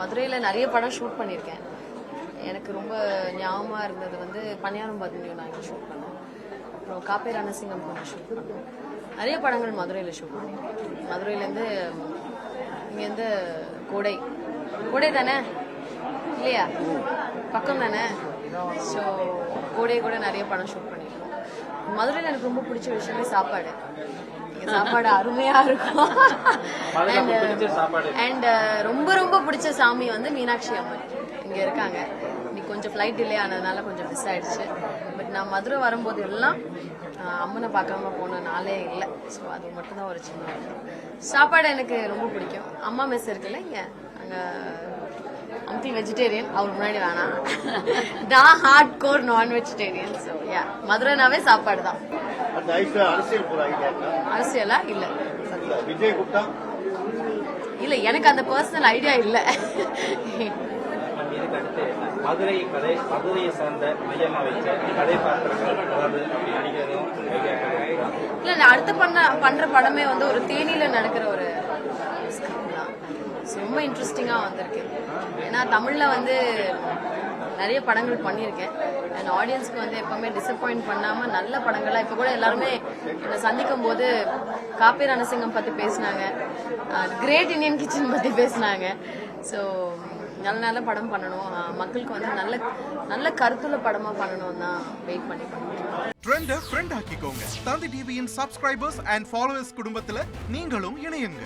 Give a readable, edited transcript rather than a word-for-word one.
மதுரையில் நிறைய படம் ஷூட் பண்ணியிருக்கேன். எனக்கு ரொம்ப ஞாபகமாக இருந்தது வந்து பன்னியாரம் பதினியும் நான் இங்கே ஷூட் பண்ணேன். அப்புறம் காப்பே ரணசிங்கம் கொஞ்சம் ஷூட் பண்ணேன். நிறைய படங்கள் மதுரையில் ஷூட் பண்ணியிருக்கேன். மதுரையிலேருந்து இங்கேருந்து கோடை தானே இல்லையா, பக்கம் தானே. ஸோ கோடை கூட நிறைய படம் ஷூட் பண்ணியிருக்கோம். மதுரையில் எனக்கு ரொம்ப பிடிச்ச விஷயமே சாப்பாடு. சாப்பாடு அருமையா இருக்கும். அண்ட் ரொம்ப ரொம்ப பிடிச்ச சாமி வந்து மீனாட்சி அம்மன் இங்க இருக்காங்க. இன்னைக்கு கொஞ்சம் ஃப்ளைட் டிலே ஆனதுனால கொஞ்சம் மிஸ் ஆயிடுச்சு. பட் நான் மதுரை வரும்போது எல்லாம் அம்மனை பார்க்காம போன நாளே இல்லை. ஸோ அது மட்டும்தான் ஒரு சின்ன சாப்பாடு எனக்கு ரொம்ப பிடிக்கும். அம்மா மெஸ் இருக்குல்ல இங்க, அங்க அங்கிள் வெஜிடேரியன், அவர் முன்னாடி வேணாம். நான் ஹார்ட் கோர் நான் வெஜிடேரியன். ஸோ யா, மதுரைனாவே சாப்பாடு தான். அரசியலா இல்ல விஜய் குப்தா இல்ல, எனக்கு அந்த பர்சனல் ஐடியா இல்ல. மதுரையை சார்ந்த மையமா வச்ச கதை பாத்திரங்கள் இல்ல, நான் அடுத்து பண்ற படமே வந்து ஒரு தேனியில நடக்கிற ஒரு ஸ்கிரிப்ட் தான். ரொம்ப இன்ட்ரெஸ்டிங்கா வந்திருக்கு. ஏன்னா தமிழ்ல வந்து நிறைய படங்கள் பண்ணியிருக்கேன். அண்ட் ஆடியன்ஸ்க்கு வந்து எப்பவுமே டிசப்பாயிண்ட் பண்ணாம நல்ல படங்களா, இப்ப கூட எல்லாருமே என்னை சந்திக்கும் போது காப்பே ரணசிங்கம் பத்தி பேசினாங்க, கிரேட் இந்தியன் கிச்சன் பத்தி பேசினாங்க. ஸோ நல்ல நல்ல படம் பண்ணணும், மக்களுக்கு வந்து நல்ல நல்ல கருத்துள்ள படமா பண்ணணும் தான் வெயிட் பண்ணி பண்ணுவோம். ட்ரெண்ட ஃப்ரெண்ட் ஆக்கிக்கோங்க. தந்தி டிவியின் சப்ஸ்கிரைபர்ஸ் அண்ட் ஃபாலோவர்ஸ் குடும்பத்துல நீங்களும் இணையுங்க.